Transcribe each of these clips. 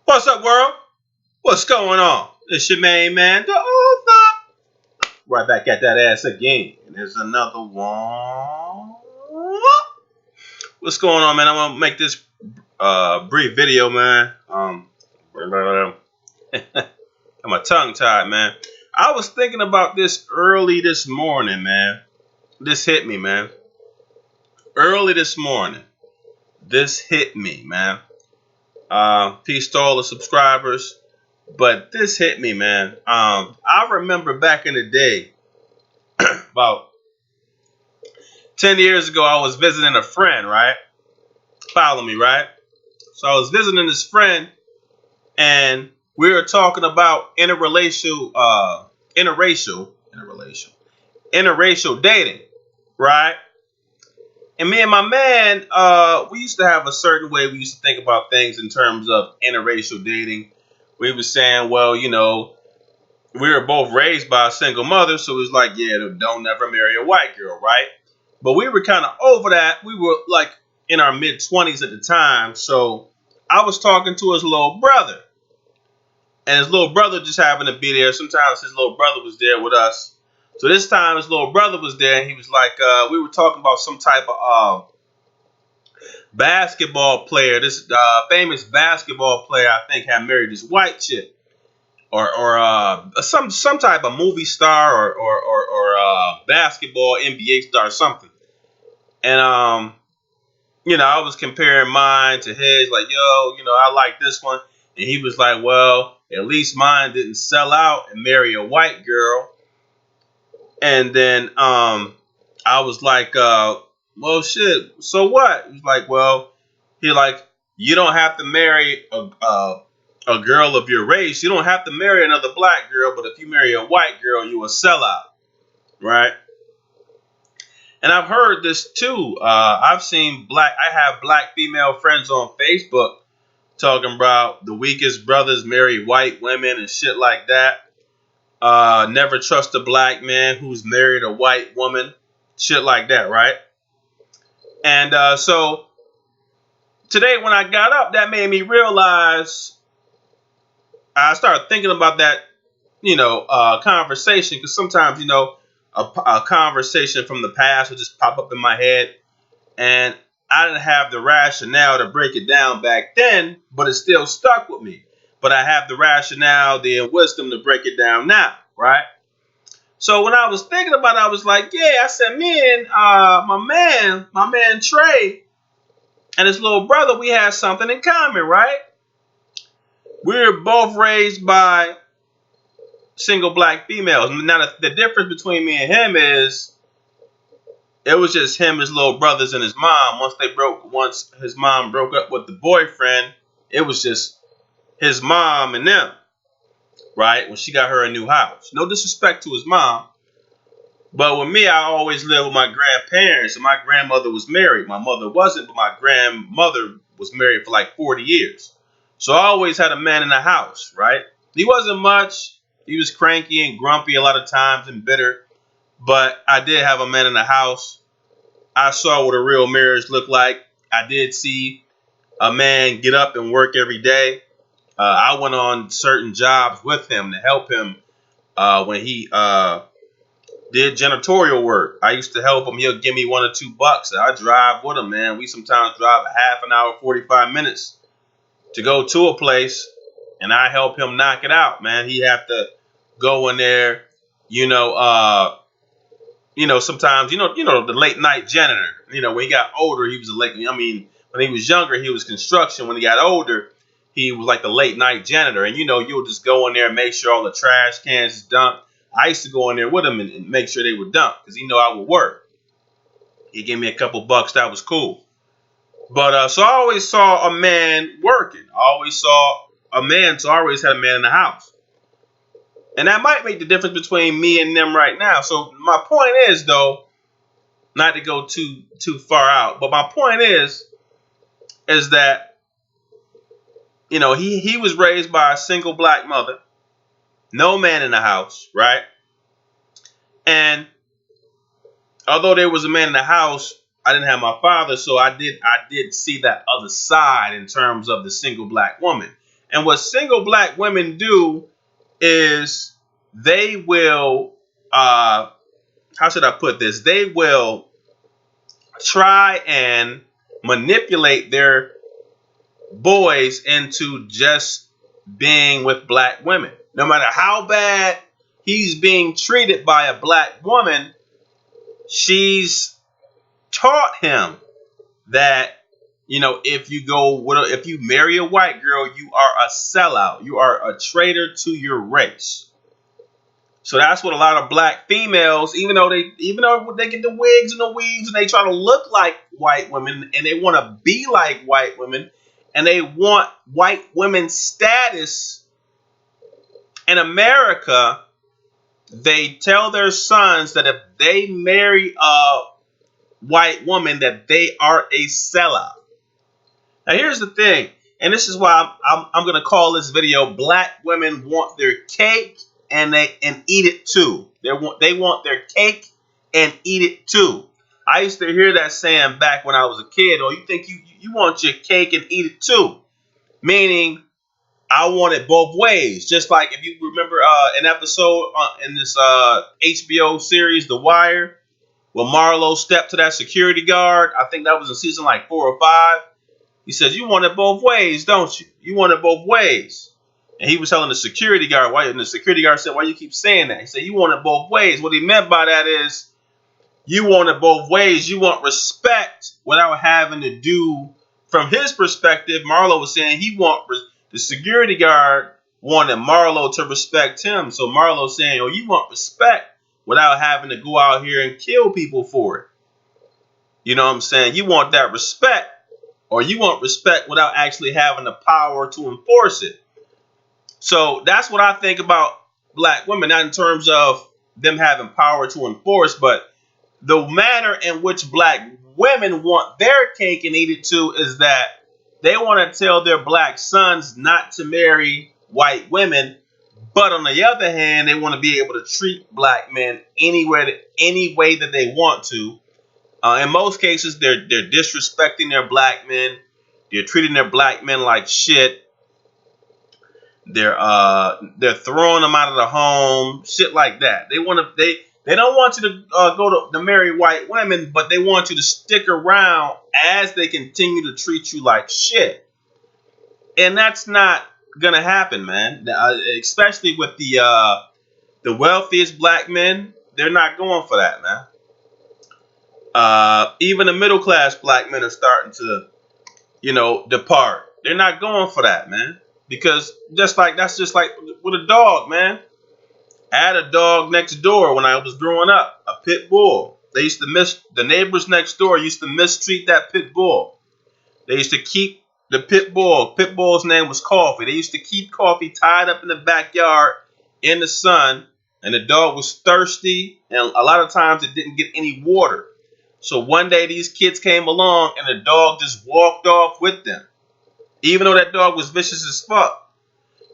What's up, world? What's going on? It's your main man, the author. Right back at that ass again. And there's another one. What's going on, man? I'm gonna make this brief video, man. I'm a tongue tied, man. I was thinking about this early this morning, man. This hit me, man. Early this morning. This hit me, man. Peace to all the subscribers. But this hit me, man. I remember back in the day, about 10 years ago, I was visiting a friend, right? Follow me, right? So I was visiting this friend, and we were talking about interracial dating, right? And me and my man, we used to have a certain way we used to think about things in terms of interracial dating. We were saying, well, you know, we were both raised by a single mother, so it was like, yeah, don't never marry a white girl, right? But we were kind of over that. We were like in our mid-20s at the time, so I was talking to his little brother. And his little brother just happened to be there. Sometimes his little brother was there with us. So this time his little brother was there, and he was like, we were talking about some type of basketball player. This famous basketball player, I think, had married this white chick, or some type of movie star or basketball NBA star or something. And you know, I was comparing mine to his, like, yo, you know, I like this one, and he was like, well, at least mine didn't sell out and marry a white girl. And then I was like, well, shit, so what? He's like, well, you don't have to marry a girl of your race. You don't have to marry another black girl, but if you marry a white girl, you a sellout, right? And I've heard this too. I have black female friends on Facebook talking about the weakest brothers marry white women and shit like that. Never trust a black man who's married a white woman. Shit like that, right? And so today when I got up, that made me realize, I started thinking about that, you know, conversation. Because sometimes, you know, a conversation from the past would just pop up in my head. And I didn't have the rationale to break it down back then, but it still stuck with me. But I have the rationale, the wisdom to break it down now, right? So when I was thinking about it, I was like, yeah, I said, me and my man Trey and his little brother, we had something in common, right? We were both raised by single black females. Now, the difference between me and him is it was just him, his little brothers, and his mom. Once his mom broke up with the boyfriend, it was just his mom and them, right? When she got her a new house. No disrespect to his mom, but with me, I always lived with my grandparents, and my grandmother was married. My mother wasn't, but my grandmother was married for like 40 years. So I always had a man in the house, right? He wasn't much. He was cranky and grumpy a lot of times and bitter, but I did have a man in the house. I saw what a real marriage looked like. I did see a man get up and work every day. I went on certain jobs with him to help him when he did janitorial work. I used to help him. He'll give me $1 or $2. I drive with him, man. We sometimes drive a half an hour, 45 minutes to go to a place, and I help him knock it out, man. He have to go in there, sometimes, the late night janitor. You know, when he got older, he was when he was younger, he was construction. When he got older, he was like the late night janitor. And, you'll just go in there and make sure all the trash cans is dumped. I used to go in there with him and make sure they were dumped because I would work. He gave me a couple bucks. That was cool. But so I always saw a man working. I always saw a man, so I always had a man in the house. And that might make the difference between me and them right now. So my point is, though, not to go too far out, but my point is that, he was raised by a single black mother, no man in the house, right? And although there was a man in the house, I didn't have my father, so I did see that other side in terms of the single black woman. And what single black women do is they will, how should I put this? They will try and manipulate their boys into just being with black women. No matter how bad he's being treated by a black woman, she's taught him that, if you marry a white girl, you are a sellout. You are a traitor to your race. So that's what a lot of black females, even though they get the wigs and the weaves and they try to look like white women and they want to be like white women and they want white women's status in America, they tell their sons that if they marry a white woman that they are a sellout. Now here's the thing, and this is why I'm going to call this video "Black Women Want Their Cake and Eat It Too." They want their cake and eat it too. I used to hear that saying back when I was a kid. Oh, you think you want your cake and eat it too? Meaning, I want it both ways. Just like if you remember an episode in this HBO series, The Wire, when Marlo stepped to that security guard. I think that was in season like 4 or 5. He says, "You want it both ways, don't you? You want it both ways." And he was telling the security guard, why? And the security guard said, "Why you keep saying that?" He said, "You want it both ways." What he meant by that is, you want it both ways. You want respect without having to do, from his perspective, Marlo was saying the security guard wanted Marlo to respect him. So Marlo saying, "Oh, you want respect without having to go out here and kill people for it." You know what I'm saying? You want that respect, or you want respect without actually having the power to enforce it. So that's what I think about black women, not in terms of them having power to enforce, but the manner in which black women want their cake and eat it too is that they want to tell their black sons not to marry white women, but on the other hand, they want to be able to treat black men any way that they want to. In most cases, they're disrespecting their black men. They're treating their black men like shit. They're throwing them out of the home, shit like that. They don't want you to go to marry white women, but they want you to stick around as they continue to treat you like shit. And that's not gonna happen, man. Especially with the wealthiest black men, they're not going for that, man. Even the middle class black men are starting to, depart. They're not going for that, man. Because that's just like with a dog, man. I had a dog next door when I was growing up, a pit bull. The neighbors next door used to mistreat that pit bull. They used to keep the pit bull. Pit bull's name was Coffee. They used to keep Coffee tied up in the backyard in the sun, and the dog was thirsty, and a lot of times it didn't get any water. So one day these kids came along, and the dog just walked off with them. Even though that dog was vicious as fuck.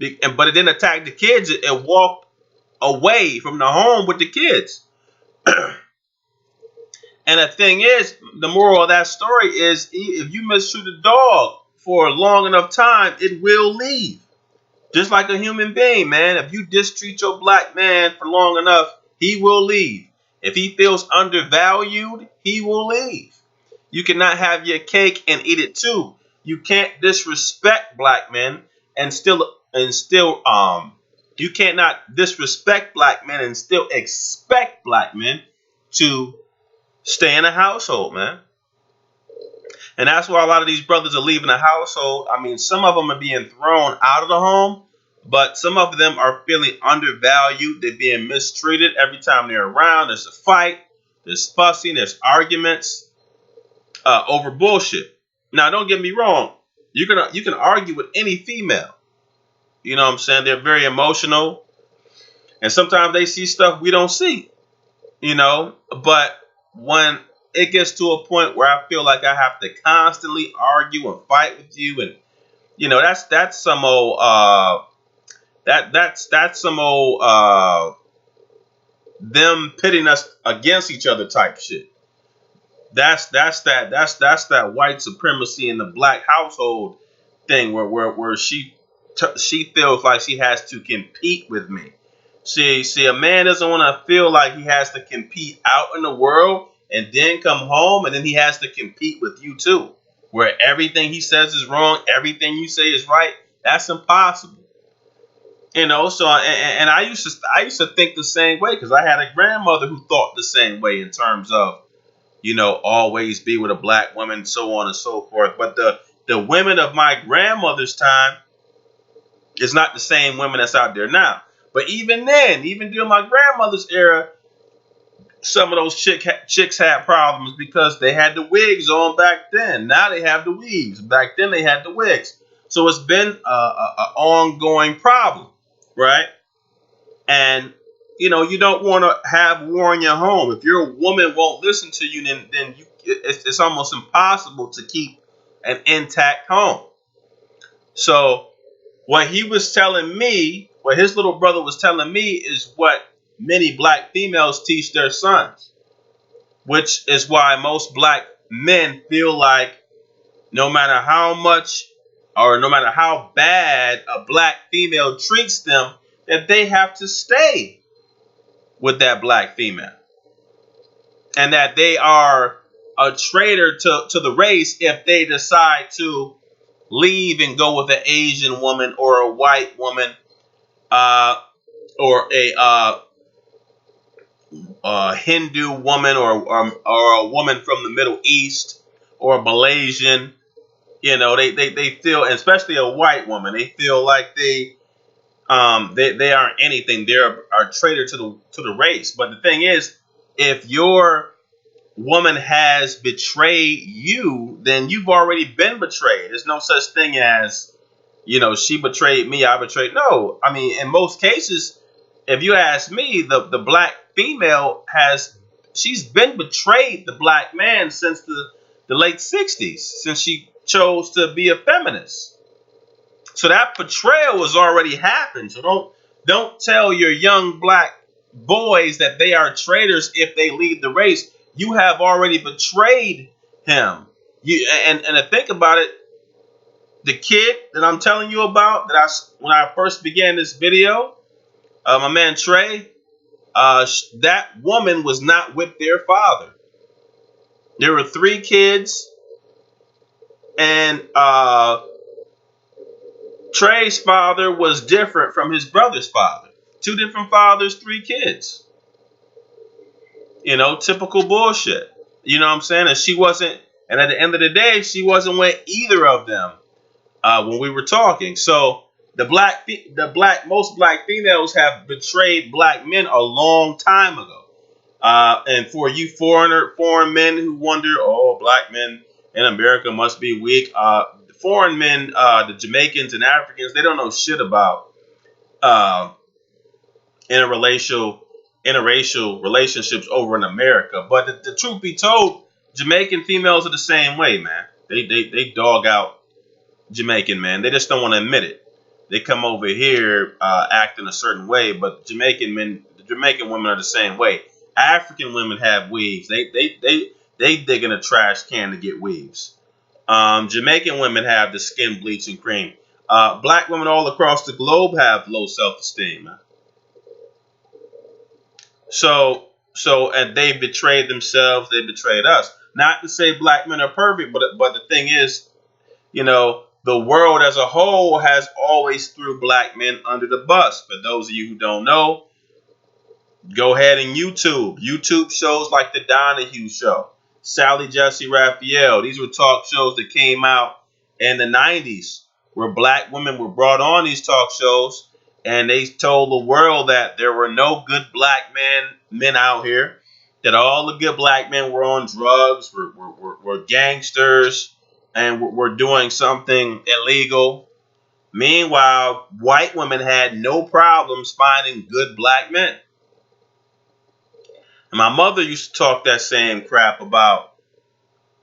But it didn't attack the kids. It walked away from the home with the kids. And the thing is, the moral of that story is, if you mistreat a dog for a long enough time, it will leave. Just like a human being, man. If you mistreat your black man for long enough, he will leave. If he feels undervalued, he will leave. You cannot have your cake and eat it too. You can't disrespect black men and still you cannot disrespect black men and still expect black men to stay in a household, man. And that's why a lot of these brothers are leaving the household. I mean, some of them are being thrown out of the home, but some of them are feeling undervalued. They're being mistreated every time they're around. There's a fight, there's fussing, there's arguments over bullshit. Now, don't get me wrong. You can argue with any female. You know what I'm saying? They're very emotional. And sometimes they see stuff we don't see. But when it gets to a point where I feel like I have to constantly argue and fight with you, and that's some old that's some old them pitting us against each other type shit. That's that white supremacy in the black household thing where she she feels like she has to compete with me. See, a man doesn't want to feel like he has to compete out in the world and then come home and then he has to compete with you too, where everything he says is wrong, everything you say is right. That's impossible. So and I used to think the same way because I had a grandmother who thought the same way in terms of always be with a black woman, so on and so forth. But the women of my grandmother's time is not the same women that's out there now. But even then, even during my grandmother's era, some of those chicks had problems because they had the wigs on back then. Now they have the weaves. Back then they had the wigs. So it's been a ongoing problem, right? And you don't want to have war in your home. If your woman won't listen to you, then it's almost impossible to keep an intact home. So what he was telling me, what his little brother was telling me, is what many black females teach their sons, which is why most black men feel like no matter how much or no matter how bad a black female treats them, that they have to stay with that black female. And that they are a traitor to the race if they decide to leave and go with an Asian woman or a white woman or a Hindu woman or a woman from the Middle East or a Malaysian. They feel, especially a white woman, they feel like they aren't anything. They're a traitor to the race. But the thing is, if your woman has betrayed you, then you've already been betrayed. There's no such thing as, she betrayed me, I betrayed. No, I mean, in most cases, if you ask me, the black female she's been betrayed the black man since the late 60s, since she chose to be a feminist. So that betrayal has already happened. So don't tell your young black boys that they are traitors if they leave the race. You have already betrayed him. And to think about it, the kid that I'm telling you about, when I first began this video, my man Trey, that woman was not with their father. There were 3 kids, and Trey's father was different from his brother's father. 2 different fathers, 3 kids. Typical bullshit. You know what I'm saying? And at the end of the day, she wasn't with either of them when we were talking. So most black females have betrayed black men a long time ago. And for you foreign men who wonder, black men in America must be weak. Foreign men, the Jamaicans and Africans, they don't know shit about interracial relationships over in America. But the truth be told, Jamaican females are the same way, man. They dog out Jamaican men. They just don't want to admit it. They come over here acting a certain way, but the Jamaican women are the same way. African women have weaves. They dig in a trash can to get weaves. Jamaican women have the skin bleaching cream. Black women all across the globe have low self-esteem, man. So and they betrayed themselves. They betrayed us. Not to say black men are perfect, but the thing is, the world as a whole has always threw black men under the bus. For those of you who don't know, go ahead and YouTube shows like the Donahue Show, Sally Jesse Raphael. These were talk shows that came out in the 90s where black women were brought on these talk shows, and they told the world that there were no good black men out here, that all the good black men were on drugs, were gangsters, and were doing something illegal. Meanwhile, white women had no problems finding good black men. And my mother used to talk that same crap about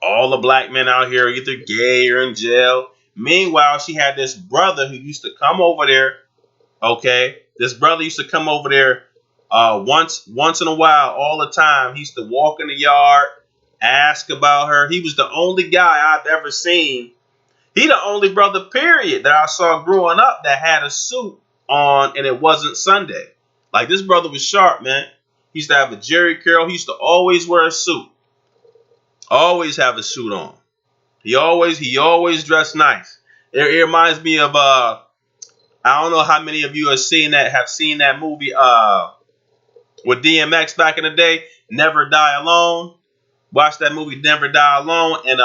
all the black men out here are either gay or in jail. Meanwhile, she had this brother who used to come over there. Okay, this brother used to come over there once in a while, all the time. He used to walk in the yard, ask about her. He was the only guy I've ever seen He the only brother, period, that I saw growing up that had a suit on and it wasn't Sunday. Like, this brother was sharp, man. He used to have a jerry curl. He used to always wear a suit. Always have a suit on. He always dressed nice. It reminds me of I don't know how many of you have seen that movie with DMX back in the day, Never Die Alone. Watch that movie Never Die Alone, and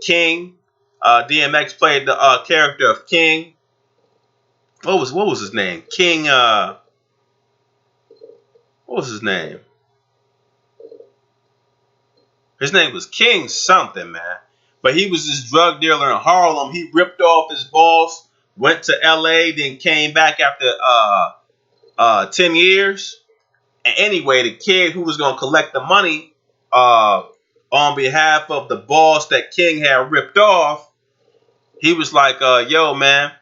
King. DMX played the character of King. What was his name? King. What was his name? His name was King something, man. But he was this drug dealer in Harlem. He ripped off his boss, went to LA, then came back after 10 years. And anyway, the kid who was going to collect the money on behalf of the boss that King had ripped off, he was like, yo, man.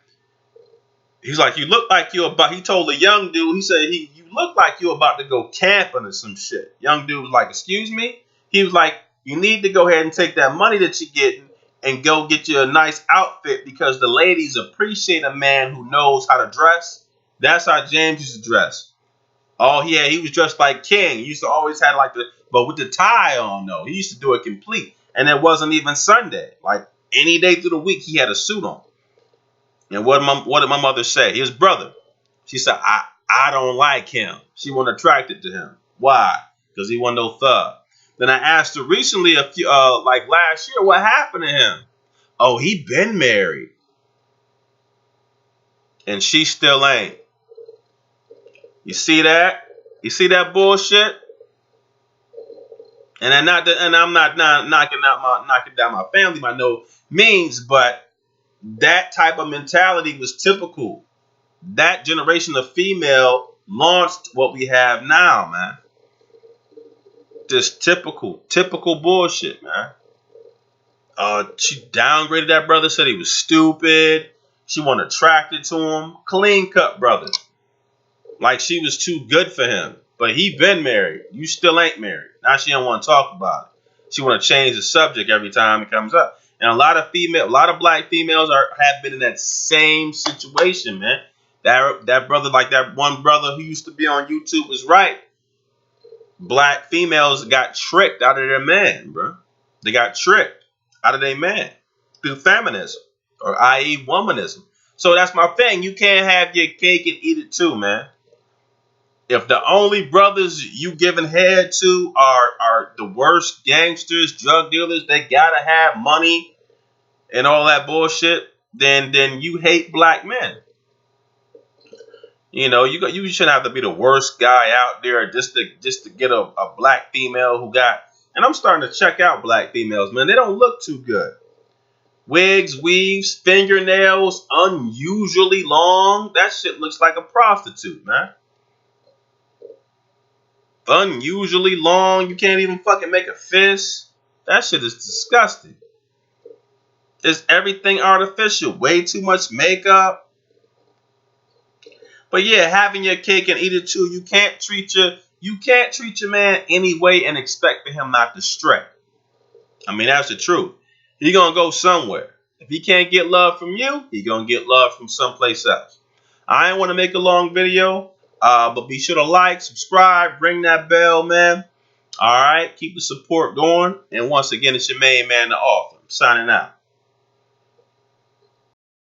He's like, you look like you're about, he told the young dude, he said, you look like you're about to go camping or some shit. Young dude was like, excuse me? He was like, you need to go ahead and take that money that you're getting and go get you a nice outfit because the ladies appreciate a man who knows how to dress. That's how James used to dress. Oh, yeah, he was dressed like King. He used to always have but with the tie on, though. He used to do it complete. And it wasn't even Sunday. Like, any day through the week, he had a suit on. And what did my mother say? His brother. She said, I don't like him. She wasn't attracted to him. Why? Because he wasn't no thug. Then I asked her recently, like last year, what happened to him? Oh, he been married. And she still ain't. You see that? You see that bullshit? And I'm not knocking down my family by no means, but that type of mentality was typical. That generation of female launched what we have now, man. Just typical bullshit, man. She downgraded that brother, said he was stupid. She wasn't attracted to him. Clean cut brother. Like she was too good for him. But he been married. You still ain't married. Now she don't want to talk about it. She want to change the subject every time it comes up. And a lot of black females have been in that same situation, man. That brother, like that one brother who used to be on YouTube, was right. Black females got tricked out of their man, bro. They got tricked out of their man through feminism, or i.e. womanism. So that's my thing. You can't have your cake and eat it too, man. If the only brothers you giving head to are the worst gangsters, drug dealers, they gotta have money and all that bullshit, then you hate black men. You know, you shouldn't have to be the worst guy out there just to get a black female who got. And I'm starting to check out black females, man. They don't look too good. Wigs, weaves, fingernails, unusually long. That shit looks like a prostitute, man. Unusually long. You can't even fucking make a fist. That shit is disgusting. It's everything artificial. Way too much makeup. But yeah, having your cake and eat it too. You can't treat your man any way and expect for him not to stray. I mean, that's the truth. He gonna go somewhere. If he can't get love from you, he gonna get love from someplace else. I ain't want to make a long video, but be sure to like, subscribe, ring that bell, man. All right, keep the support going. And once again, it's your main man, the author. I'm signing out.